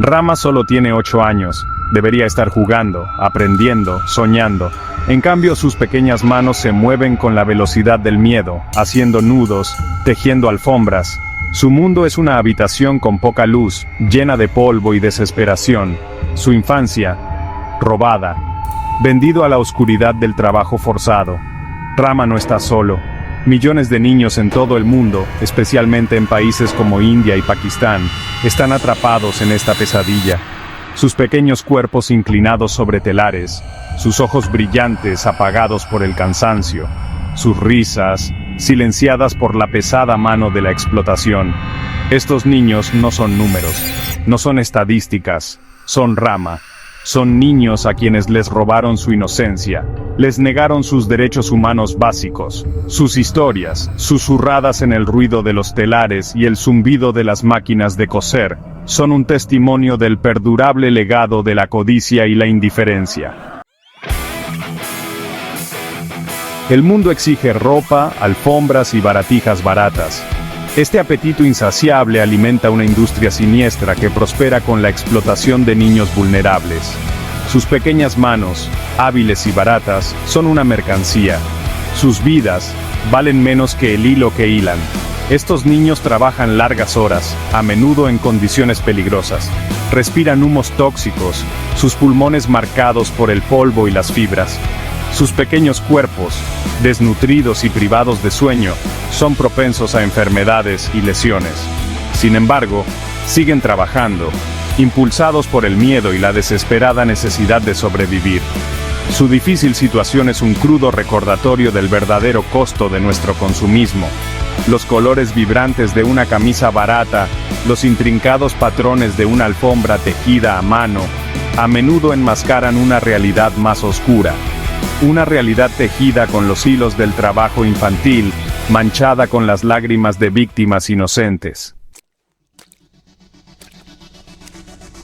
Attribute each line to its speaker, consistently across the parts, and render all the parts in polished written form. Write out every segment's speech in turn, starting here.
Speaker 1: Rama solo tiene 8 años. Debería estar jugando, aprendiendo, soñando. En cambio, sus pequeñas manos se mueven con la velocidad del miedo, haciendo nudos, tejiendo alfombras. Su mundo es una habitación con poca luz, llena de polvo y desesperación. Su infancia, robada. Vendido a la oscuridad del trabajo forzado. Rama no está solo. Millones de niños en todo el mundo, especialmente en países como India y Pakistán, están atrapados en esta pesadilla. Sus pequeños cuerpos inclinados sobre telares, sus ojos brillantes apagados por el cansancio, sus risas silenciadas por la pesada mano de la explotación. Estos niños no son números, no son estadísticas, son Rama. Son niños a quienes les robaron su inocencia, les negaron sus derechos humanos básicos, sus historias, susurradas en el ruido de los telares y el zumbido de las máquinas de coser, son un testimonio del perdurable legado de la codicia y la indiferencia. El mundo exige ropa, alfombras y baratijas baratas. Este apetito insaciable alimenta una industria siniestra que prospera con la explotación de niños vulnerables. Sus pequeñas manos, hábiles y baratas, son una mercancía. Sus vidas valen menos que el hilo que hilan. Estos niños trabajan largas horas, a menudo en condiciones peligrosas. Respiran humos tóxicos, sus pulmones marcados por el polvo y las fibras. Sus pequeños cuerpos, desnutridos y privados de sueño, son propensos a enfermedades y lesiones. Sin embargo, siguen trabajando, impulsados por el miedo y la desesperada necesidad de sobrevivir. Su difícil situación es un crudo recordatorio del verdadero costo de nuestro consumismo. Los colores vibrantes de una camisa barata, los intrincados patrones de una alfombra tejida a mano, a menudo enmascaran una realidad más oscura. Una realidad tejida con los hilos del trabajo infantil, manchada con las lágrimas de víctimas inocentes.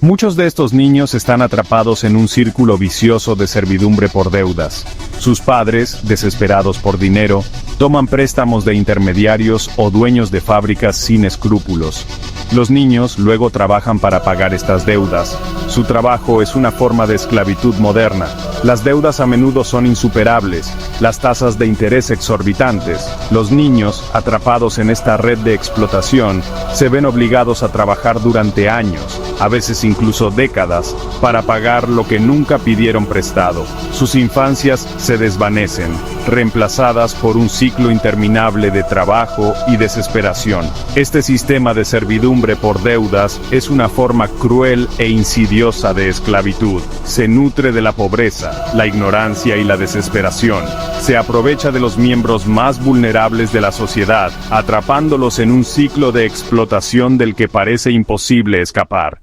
Speaker 1: Muchos de estos niños están atrapados en un círculo vicioso de servidumbre por deudas. Sus padres, desesperados por dinero, toman préstamos de intermediarios o dueños de fábricas sin escrúpulos. Los niños luego trabajan para pagar estas deudas. Su trabajo es una forma de esclavitud moderna. Las deudas a menudo son insuperables, las tasas de interés exorbitantes. Los niños, atrapados en esta red de explotación, se ven obligados a trabajar durante años, a veces incluso décadas, para pagar lo que nunca pidieron prestado. Sus infancias se desvanecen, reemplazadas por un ciclo interminable de trabajo y desesperación. Este sistema de servidumbre por deudas es una forma cruel e insidiosa de esclavitud. Se nutre de la pobreza, la ignorancia y la desesperación. Se aprovecha de los miembros más vulnerables de la sociedad, atrapándolos en un ciclo de explotación del que parece imposible escapar.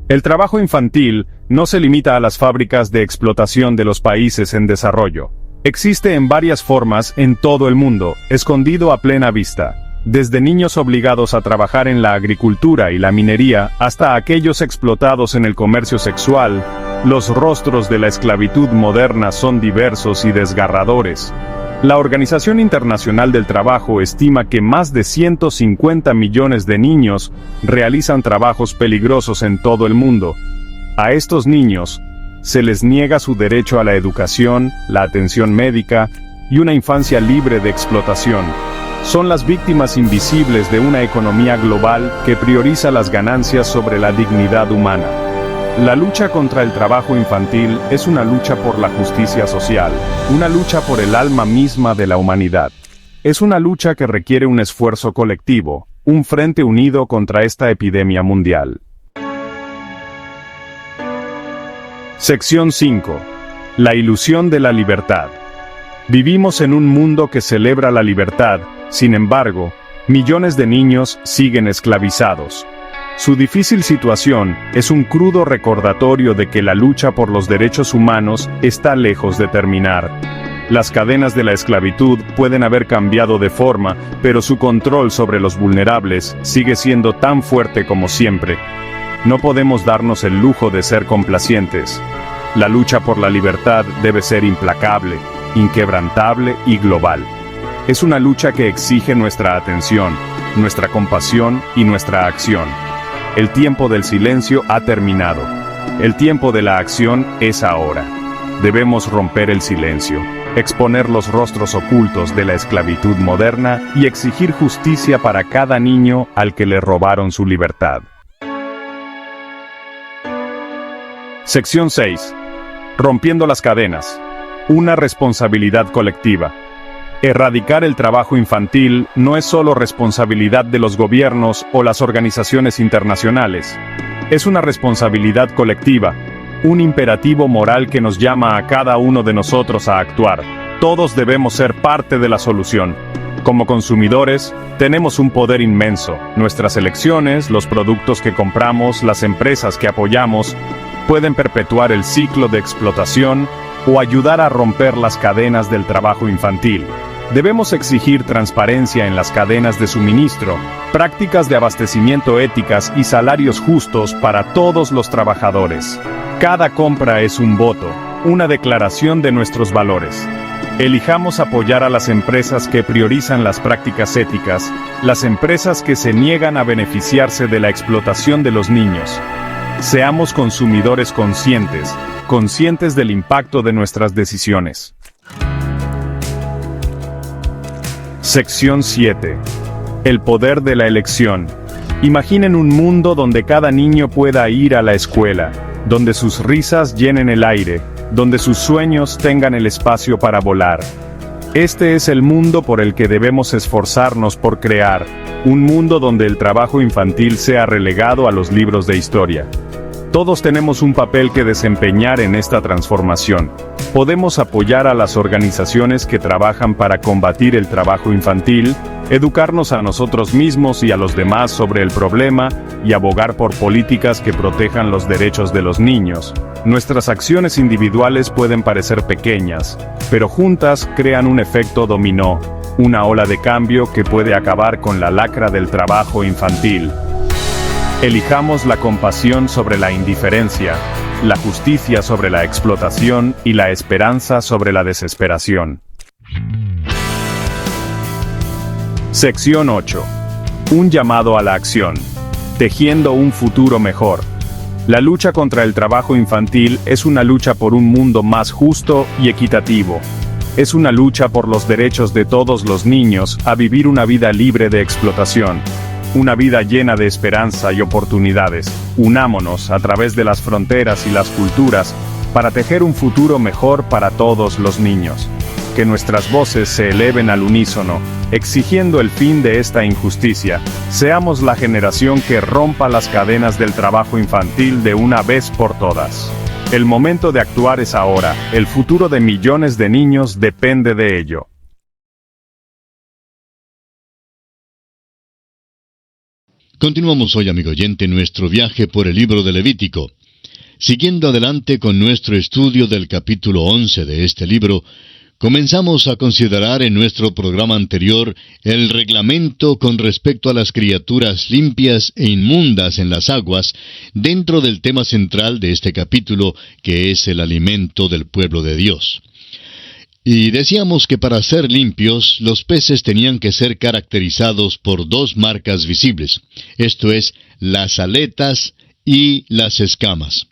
Speaker 1: El trabajo infantil no se limita a las fábricas de explotación de los países en desarrollo. Existe en varias formas en todo el mundo, escondido a plena vista. Desde niños obligados a trabajar en la agricultura y la minería, hasta aquellos explotados en el comercio sexual, los rostros de la esclavitud moderna son diversos y desgarradores. La Organización Internacional del Trabajo estima que más de 150 millones de niños realizan trabajos peligrosos en todo el mundo. A estos niños se les niega su derecho a la educación, la atención médica y una infancia libre de explotación. Son las víctimas invisibles de una economía global que prioriza las ganancias sobre la dignidad humana. La lucha contra el trabajo infantil es una lucha por la justicia social, una lucha por el alma misma de la humanidad. Es una lucha que requiere un esfuerzo colectivo, un frente unido contra esta epidemia mundial. Sección 5. La ilusión de la libertad. Vivimos en un mundo que celebra la libertad, sin embargo, millones de niños siguen esclavizados. Su difícil situación es un crudo recordatorio de que la lucha por los derechos humanos está lejos de terminar. Las cadenas de la esclavitud pueden haber cambiado de forma, pero su control sobre los vulnerables sigue siendo tan fuerte como siempre. No podemos darnos el lujo de ser complacientes. La lucha por la libertad debe ser implacable, inquebrantable y global. Es una lucha que exige nuestra atención, nuestra compasión y nuestra acción. El tiempo del silencio ha terminado. El tiempo de la acción es ahora. Debemos romper el silencio, exponer los rostros ocultos de la esclavitud moderna y exigir justicia para cada niño al que le robaron su libertad. Sección 6. Rompiendo las cadenas. Una responsabilidad colectiva. Erradicar el trabajo infantil no es solo responsabilidad de los gobiernos o las organizaciones internacionales. Es una responsabilidad colectiva, un imperativo moral que nos llama a cada uno de nosotros a actuar. Todos debemos ser parte de la solución. Como consumidores, tenemos un poder inmenso. Nuestras elecciones, los productos que compramos, las empresas que apoyamos, pueden perpetuar el ciclo de explotación o ayudar a romper las cadenas del trabajo infantil. Debemos exigir transparencia en las cadenas de suministro, prácticas de abastecimiento éticas y salarios justos para todos los trabajadores. Cada compra es un voto, una declaración de nuestros valores. Elijamos apoyar a las empresas que priorizan las prácticas éticas, las empresas que se niegan a beneficiarse de la explotación de los niños. Seamos consumidores conscientes del impacto de nuestras decisiones. Sección 7. El poder de la elección. Imaginen un mundo donde cada niño pueda ir a la escuela, donde sus risas llenen el aire, donde sus sueños tengan el espacio para volar. Este es el mundo por el que debemos esforzarnos por crear, un mundo donde el trabajo infantil sea relegado a los libros de historia. Todos tenemos un papel que desempeñar en esta transformación. Podemos apoyar a las organizaciones que trabajan para combatir el trabajo infantil, educarnos a nosotros mismos y a los demás sobre el problema, y abogar por políticas que protejan los derechos de los niños. Nuestras acciones individuales pueden parecer pequeñas, pero juntas crean un efecto dominó, una ola de cambio que puede acabar con la lacra del trabajo infantil. Elijamos la compasión sobre la indiferencia, la justicia sobre la explotación y la esperanza sobre la desesperación. Sección 8. Un llamado a la acción. Tejiendo un futuro mejor. La lucha contra el trabajo infantil es una lucha por un mundo más justo y equitativo. Es una lucha por los derechos de todos los niños a vivir una vida libre de explotación. Una vida llena de esperanza y oportunidades. Unámonos a través de las fronteras y las culturas para tejer un futuro mejor para todos los niños. Que nuestras voces se eleven al unísono, exigiendo el fin de esta injusticia. Seamos la generación que rompa las cadenas del trabajo infantil de una vez por todas. El momento de actuar es ahora. El futuro de millones de niños depende de ello.
Speaker 2: Continuamos hoy, amigo oyente, nuestro viaje por el libro de Levítico. Siguiendo adelante con nuestro estudio del capítulo 11 de este libro, comenzamos a considerar en nuestro programa anterior el reglamento con respecto a las criaturas limpias e inmundas en las aguas, dentro del tema central de este capítulo, que es el alimento del pueblo de Dios. Y decíamos que para ser limpios, los peces tenían que ser caracterizados por dos marcas visibles, esto es, las aletas y las escamas.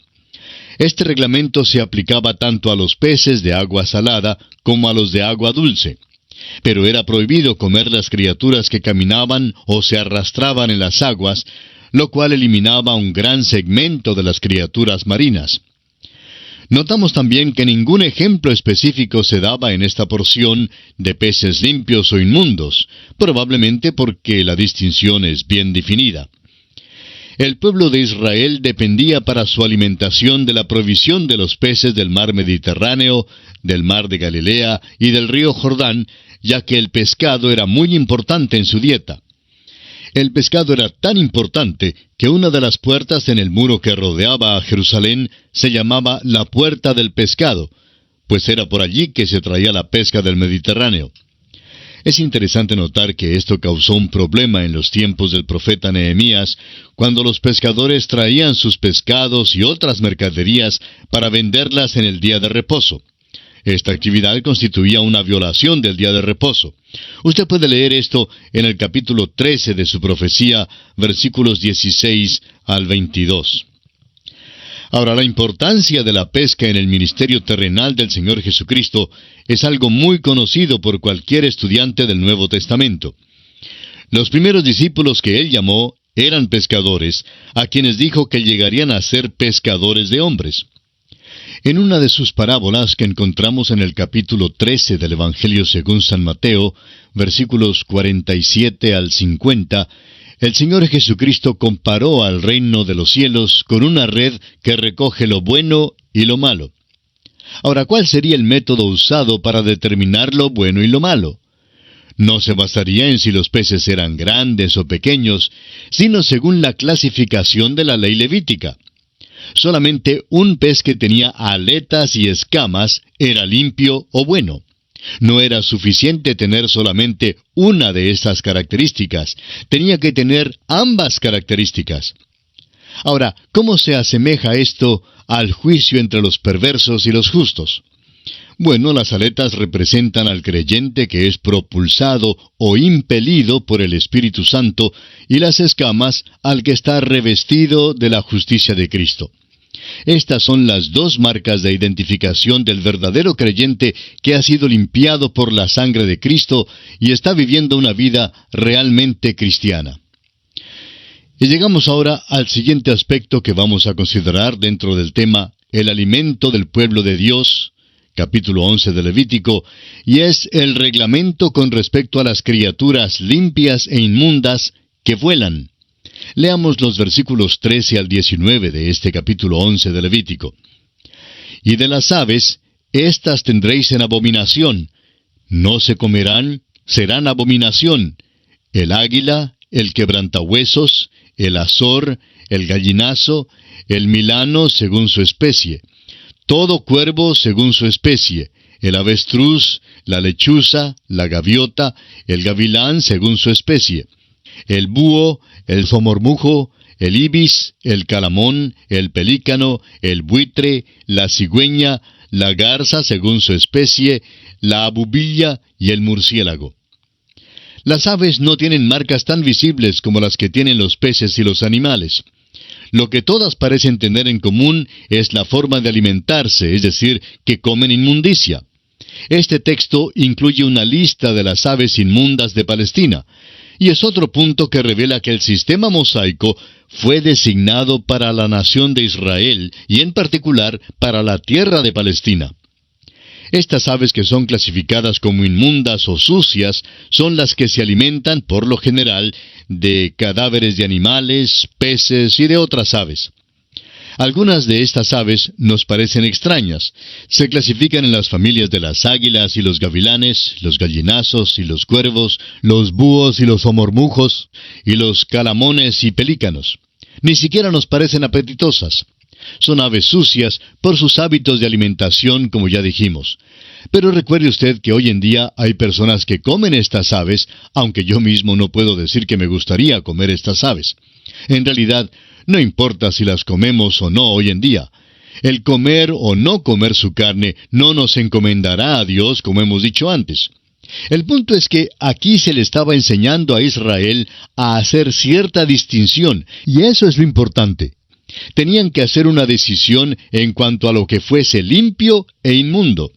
Speaker 2: Este reglamento se aplicaba tanto a los peces de agua salada como a los de agua dulce. Pero era prohibido comer las criaturas que caminaban o se arrastraban en las aguas, lo cual eliminaba un gran segmento de las criaturas marinas. Notamos también que ningún ejemplo específico se daba en esta porción de peces limpios o inmundos, probablemente porque la distinción es bien definida. El pueblo de Israel dependía para su alimentación de la provisión de los peces del mar Mediterráneo, del mar de Galilea y del río Jordán, ya que el pescado era muy importante en su dieta. El pescado era tan importante que una de las puertas en el muro que rodeaba a Jerusalén se llamaba la Puerta del Pescado, pues era por allí que se traía la pesca del Mediterráneo. Es interesante notar que esto causó un problema en los tiempos del profeta Nehemías, cuando los pescadores traían sus pescados y otras mercaderías para venderlas en el día de reposo. Esta actividad constituía una violación del día de reposo. Usted puede leer esto en el capítulo 13 de su profecía, versículos 16 al 22. Ahora, la importancia de la pesca en el ministerio terrenal del Señor Jesucristo es algo muy conocido por cualquier estudiante del Nuevo Testamento. Los primeros discípulos que Él llamó eran pescadores, a quienes dijo que llegarían a ser pescadores de hombres. En una de sus parábolas que encontramos en el capítulo 13 del Evangelio según San Mateo, versículos 47 al 50, el Señor Jesucristo comparó al reino de los cielos con una red que recoge lo bueno y lo malo. Ahora, ¿cuál sería el método usado para determinar lo bueno y lo malo? No se basaría en si los peces eran grandes o pequeños, sino según la clasificación de la ley levítica. Solamente un pez que tenía aletas y escamas era limpio o bueno. No era suficiente tener solamente una de estas características. Tenía que tener ambas características. Ahora, ¿cómo se asemeja esto al juicio entre los perversos y los justos? Bueno, las aletas representan al creyente que es propulsado o impelido por el Espíritu Santo, y las escamas al que está revestido de la justicia de Cristo. Estas son las dos marcas de identificación del verdadero creyente que ha sido limpiado por la sangre de Cristo y está viviendo una vida realmente cristiana. Y llegamos ahora al siguiente aspecto que vamos a considerar dentro del tema el alimento del pueblo de Dios, capítulo 11 de Levítico, y es el reglamento con respecto a las criaturas limpias e inmundas que vuelan. Leamos los versículos 13 al 19 de este capítulo 11 de Levítico. Y de las aves, éstas tendréis en abominación. No se comerán, serán abominación. El águila, el quebrantahuesos, el azor, el gallinazo, el milano según su especie. Todo cuervo según su especie. El avestruz, la lechuza, la gaviota, el gavilán según su especie. El búho, el zomormujo, el ibis, el calamón, el pelícano, el buitre, la cigüeña, la garza según su especie, la abubilla y el murciélago. Las aves no tienen marcas tan visibles como las que tienen los peces y los animales. Lo que todas parecen tener en común es la forma de alimentarse, es decir, que comen inmundicia. Este texto incluye una lista de las aves inmundas de Palestina, y es otro punto que revela que el sistema mosaico fue designado para la nación de Israel y en particular para la tierra de Palestina. Estas aves que son clasificadas como inmundas o sucias son las que se alimentan, por lo general, de cadáveres de animales, peces y de otras aves. Algunas de estas aves nos parecen extrañas. Se clasifican en las familias de las águilas y los gavilanes, los gallinazos y los cuervos, los búhos y los zomormujos, y los calamones y pelícanos. Ni siquiera nos parecen apetitosas. Son aves sucias por sus hábitos de alimentación, como ya dijimos. Pero recuerde usted que hoy en día hay personas que comen estas aves, aunque yo mismo no puedo decir que me gustaría comer estas aves. En realidad, no importa si las comemos o no hoy en día. El comer o no comer su carne no nos encomendará a Dios, como hemos dicho antes. El punto es que aquí se le estaba enseñando a Israel a hacer cierta distinción, y eso es lo importante. Tenían que hacer una decisión en cuanto a lo que fuese limpio e inmundo.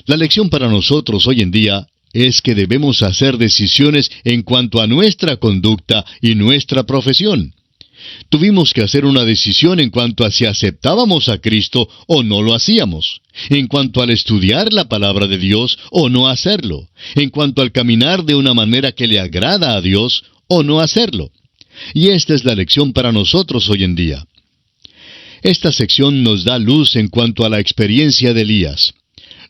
Speaker 2: La lección para nosotros hoy en día es que debemos hacer decisiones en cuanto a nuestra conducta y nuestra profesión. Tuvimos que hacer una decisión en cuanto a si aceptábamos a Cristo o no lo hacíamos, en cuanto al estudiar la palabra de Dios o no hacerlo, en cuanto al caminar de una manera que le agrada a Dios o no hacerlo. Y esta es la lección para nosotros hoy en día. Esta sección nos da luz en cuanto a la experiencia de Elías.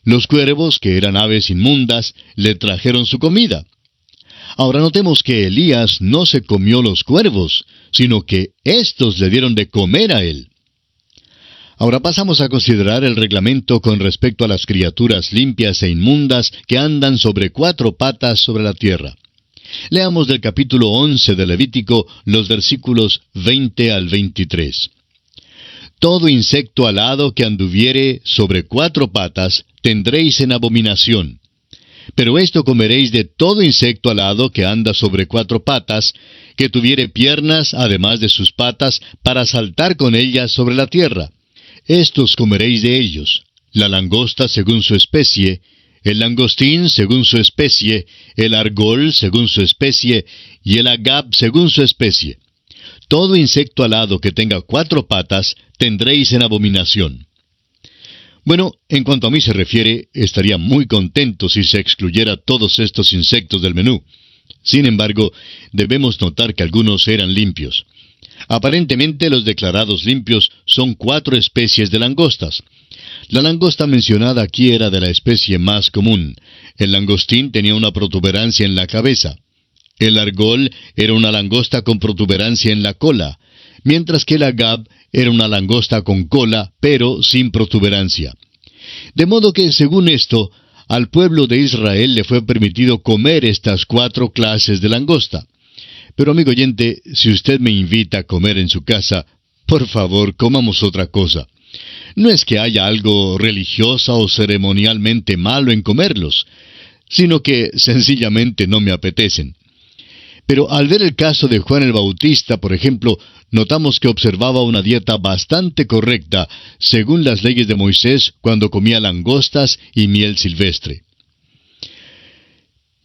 Speaker 2: Los cuervos, que eran aves inmundas, le trajeron su comida. Ahora notemos que Elías no se comió los cuervos, sino que éstos le dieron de comer a él. Ahora pasamos a considerar el reglamento con respecto a las criaturas limpias e inmundas que andan sobre 4 patas sobre la tierra. Leamos del capítulo 11 de Levítico los versículos 20 al 23. Todo insecto alado que anduviere sobre 4 patas, tendréis en abominación. Pero esto comeréis de todo insecto alado que anda sobre 4 patas, que tuviere piernas además de sus patas, para saltar con ellas sobre la tierra. Estos comeréis de ellos: la langosta según su especie, el langostín según su especie, el argol según su especie, y el agab según su especie. Todo insecto alado que tenga 4 patas, tendréis en abominación. Bueno, en cuanto a mí se refiere, estaría muy contento si se excluyera todos estos insectos del menú. Sin embargo, debemos notar que algunos eran limpios. Aparentemente los declarados limpios son 4 especies de langostas. La langosta mencionada aquí era de la especie más común. El langostín tenía una protuberancia en la cabeza. El argol era una langosta con protuberancia en la cola, mientras que el agab era una langosta con cola, pero sin protuberancia. De modo que, según esto, al pueblo de Israel le fue permitido comer estas 4 clases de langosta. Pero, amigo oyente, si usted me invita a comer en su casa, por favor, comamos otra cosa. No es que haya algo religiosa o ceremonialmente malo en comerlos, sino que sencillamente no me apetecen. Pero al ver el caso de Juan el Bautista, por ejemplo, notamos que observaba una dieta bastante correcta, según las leyes de Moisés, cuando comía langostas y miel silvestre.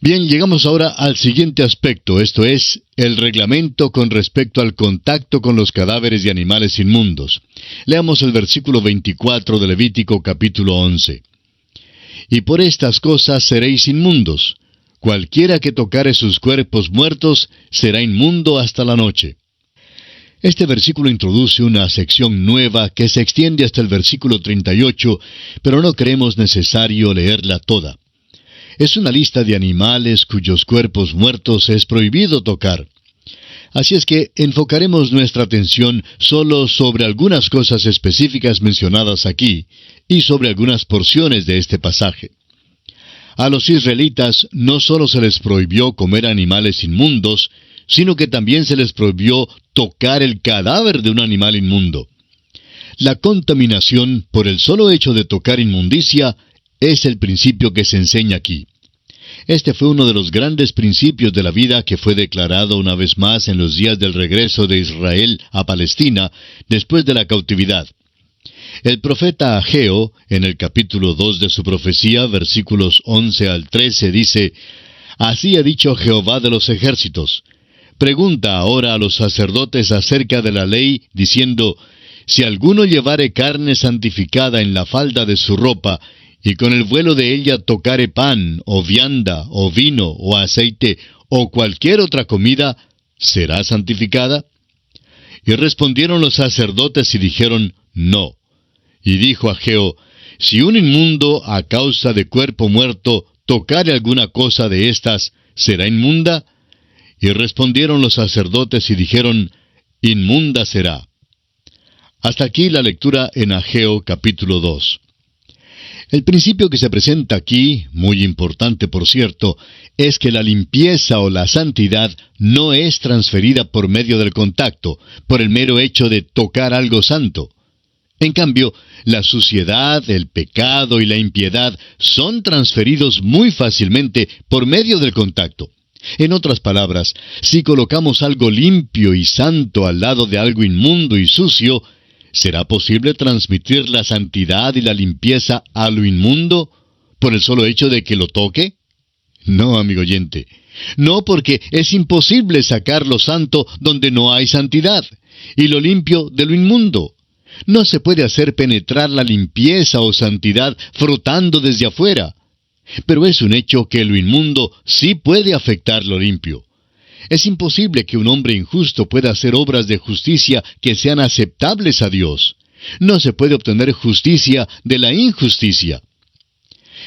Speaker 2: Bien, llegamos ahora al siguiente aspecto, esto es, el reglamento con respecto al contacto con los cadáveres de animales inmundos. Leamos el versículo 24 de Levítico capítulo 11. Y por estas cosas seréis inmundos. Cualquiera que tocare sus cuerpos muertos será inmundo hasta la noche. Este versículo introduce una sección nueva que se extiende hasta el versículo 38, pero no creemos necesario leerla toda. Es una lista de animales cuyos cuerpos muertos es prohibido tocar. Así es que enfocaremos nuestra atención solo sobre algunas cosas específicas mencionadas aquí y sobre algunas porciones de este pasaje. A los israelitas no solo se les prohibió comer animales inmundos, sino que también se les prohibió tocar el cadáver de un animal inmundo. La contaminación por el solo hecho de tocar inmundicia es el principio que se enseña aquí. Este fue uno de los grandes principios de la vida que fue declarado una vez más en los días del regreso de Israel a Palestina después de la cautividad. El profeta Ageo, en el capítulo 2 de su profecía, versículos 11 al 13, dice: Así ha dicho Jehová de los ejércitos. Pregunta ahora a los sacerdotes acerca de la ley, diciendo: Si alguno llevare carne santificada en la falda de su ropa, y con el vuelo de ella tocare pan, o vianda, o vino, o aceite, o cualquier otra comida, ¿será santificada? Y respondieron los sacerdotes y dijeron: No. Y dijo Ageo: Si un inmundo a causa de cuerpo muerto tocare alguna cosa de estas, ¿será inmunda? Y respondieron los sacerdotes y dijeron: Inmunda será. Hasta aquí la lectura en Ageo capítulo 2. El principio que se presenta aquí, muy importante por cierto, es que la limpieza o la santidad no es transferida por medio del contacto, por el mero hecho de tocar algo santo. En cambio, la suciedad, el pecado y la impiedad son transferidos muy fácilmente por medio del contacto. En otras palabras, si colocamos algo limpio y santo al lado de algo inmundo y sucio, ¿será posible transmitir la santidad y la limpieza a lo inmundo por el solo hecho de que lo toque? No, amigo oyente. No, porque es imposible sacar lo santo donde no hay santidad, y lo limpio de lo inmundo. No se puede hacer penetrar la limpieza o santidad frotando desde afuera. Pero es un hecho que lo inmundo sí puede afectar lo limpio. Es imposible que un hombre injusto pueda hacer obras de justicia que sean aceptables a Dios. No se puede obtener justicia de la injusticia.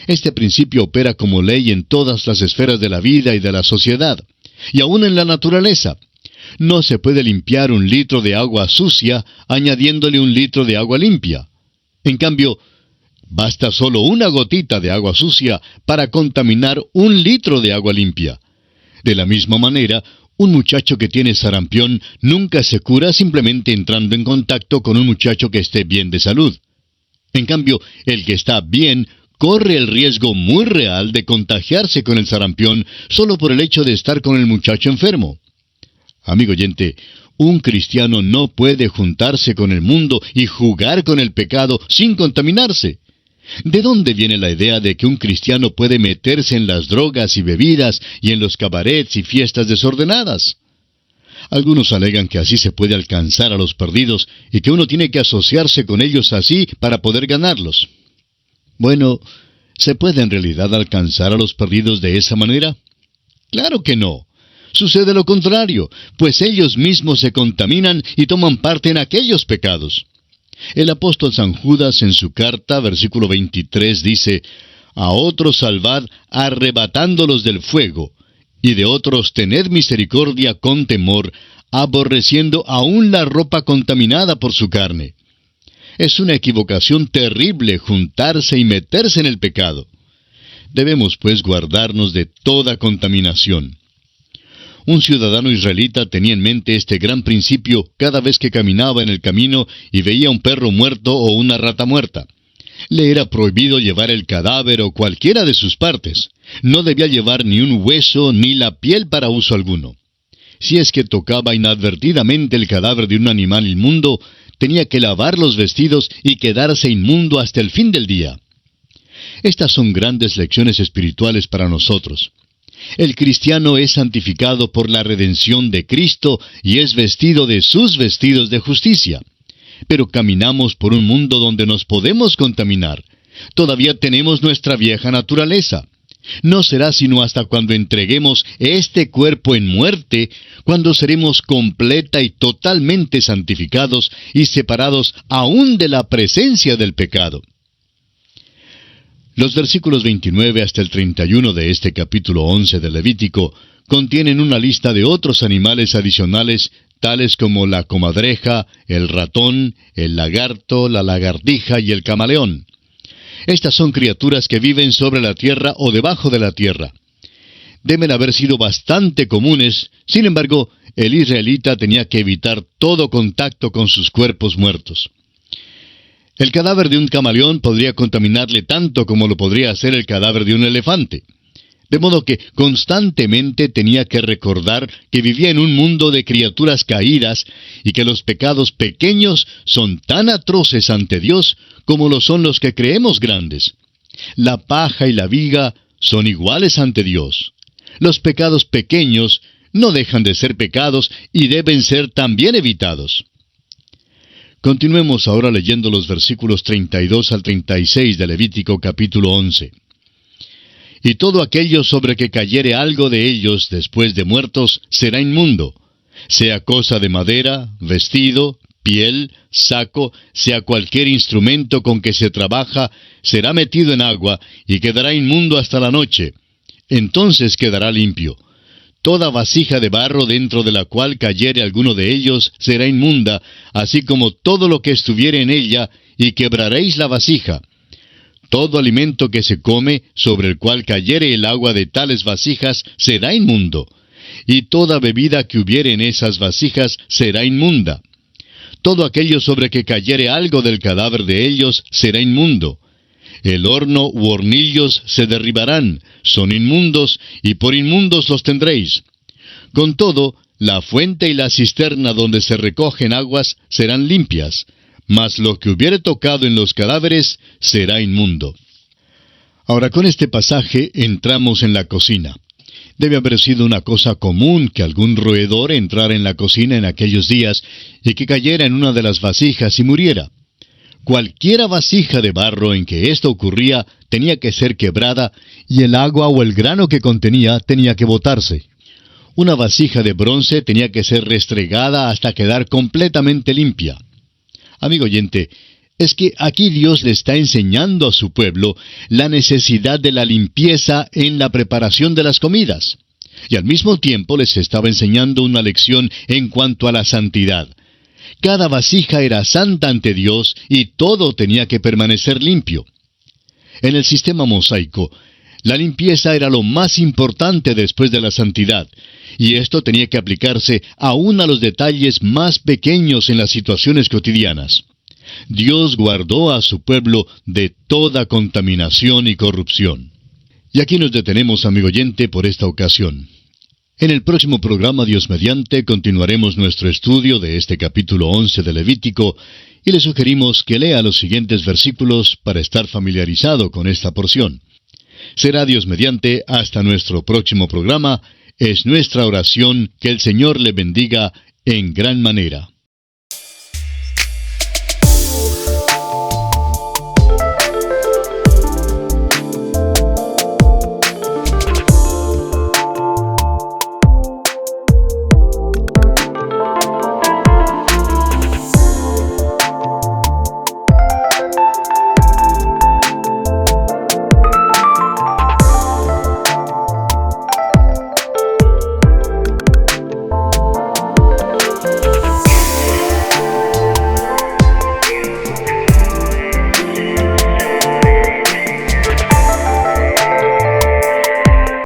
Speaker 2: Este principio opera como ley en todas las esferas de la vida y de la sociedad, y aún en la naturaleza. No se puede limpiar 1 litro de agua sucia añadiéndole 1 litro de agua limpia. En cambio, basta solo una gotita de agua sucia para contaminar 1 litro de agua limpia. De la misma manera, Un muchacho que tiene sarampión nunca se cura simplemente entrando en contacto con un muchacho que esté bien de salud. En cambio, el que está bien corre el riesgo muy real de contagiarse con el sarampión solo por el hecho de estar con el muchacho enfermo. Amigo oyente, un cristiano no puede juntarse con el mundo y jugar con el pecado sin contaminarse. ¿De dónde viene la idea de que un cristiano puede meterse en las drogas y bebidas y en los cabarets y fiestas desordenadas? Algunos alegan que así se puede alcanzar a los perdidos y que uno tiene que asociarse con ellos así para poder ganarlos. Bueno, ¿se puede en realidad alcanzar a los perdidos de esa manera? Claro que no. Sucede lo contrario, pues ellos mismos se contaminan y toman parte en aquellos pecados. El apóstol San Judas en su carta, versículo 23, dice: «A otros salvad arrebatándolos del fuego, y de otros tened misericordia con temor, aborreciendo aún la ropa contaminada por su carne». Es una equivocación terrible juntarse y meterse en el pecado. Debemos, pues, guardarnos de toda contaminación. Un ciudadano israelita tenía en mente este gran principio cada vez que caminaba en el camino y veía un perro muerto o una rata muerta. Le era prohibido llevar el cadáver o cualquiera de sus partes. No debía llevar ni un hueso ni la piel para uso alguno. Si es que tocaba inadvertidamente el cadáver de un animal inmundo, tenía que lavar los vestidos y quedarse inmundo hasta el fin del día. Estas son grandes lecciones espirituales para nosotros. El cristiano es santificado por la redención de Cristo y es vestido de sus vestidos de justicia. Pero caminamos por un mundo donde nos podemos contaminar. Todavía tenemos nuestra vieja naturaleza. No será sino hasta cuando entreguemos este cuerpo en muerte, cuando seremos completa y totalmente santificados y separados aún de la presencia del pecado. Los versículos 29 hasta el 31 de este capítulo 11 de Levítico contienen una lista de otros animales adicionales, tales como la comadreja, el ratón, el lagarto, la lagartija y el camaleón. Estas son criaturas que viven sobre la tierra o debajo de la tierra. Deben haber sido bastante comunes, sin embargo, el israelita tenía que evitar todo contacto con sus cuerpos muertos. El cadáver de un camaleón podría contaminarle tanto como lo podría hacer el cadáver de un elefante. De modo que constantemente tenía que recordar que vivía en un mundo de criaturas caídas y que los pecados pequeños son tan atroces ante Dios como lo son los que creemos grandes. La paja y la viga son iguales ante Dios. Los pecados pequeños no dejan de ser pecados y deben ser también evitados. Continuemos ahora leyendo los versículos 32 al 36 de Levítico capítulo 11. «Y todo aquello sobre que cayere algo de ellos después de muertos será inmundo, sea cosa de madera, vestido, piel, saco, sea cualquier instrumento con que se trabaja, será metido en agua y quedará inmundo hasta la noche. Entonces quedará limpio. Toda vasija de barro dentro de la cual cayere alguno de ellos será inmunda, así como todo lo que estuviere en ella, y quebraréis la vasija. Todo alimento que se come, sobre el cual cayere el agua de tales vasijas, será inmundo. Y toda bebida que hubiere en esas vasijas será inmunda. Todo aquello sobre que cayere algo del cadáver de ellos será inmundo. El horno u hornillos se derribarán, son inmundos, y por inmundos los tendréis. Con todo, la fuente y la cisterna donde se recogen aguas serán limpias, mas lo que hubiere tocado en los cadáveres será inmundo». Ahora, con este pasaje entramos en la cocina. Debe haber sido una cosa común que algún roedor entrara en la cocina en aquellos días y que cayera en una de las vasijas y muriera. Cualquiera vasija de barro en que esto ocurría tenía que ser quebrada y el agua o el grano que contenía tenía que botarse. Una vasija de bronce tenía que ser restregada hasta quedar completamente limpia. Amigo oyente, es que aquí Dios le está enseñando a su pueblo la necesidad de la limpieza en la preparación de las comidas. Y al mismo tiempo les estaba enseñando una lección en cuanto a la santidad. Cada vasija era santa ante Dios y todo tenía que permanecer limpio. En el sistema mosaico, La limpieza era lo más importante después de la santidad, y esto tenía que aplicarse aún a los detalles más pequeños en las situaciones cotidianas. Dios guardó a su pueblo de toda contaminación y corrupción. Y aquí nos detenemos, amigo oyente, por esta ocasión. En el próximo programa, Dios mediante, continuaremos nuestro estudio de este capítulo 11 de Levítico, y le sugerimos que lea los siguientes versículos para estar familiarizado con esta porción. Será Dios mediante hasta nuestro próximo programa. Es nuestra oración que el Señor le bendiga en gran manera.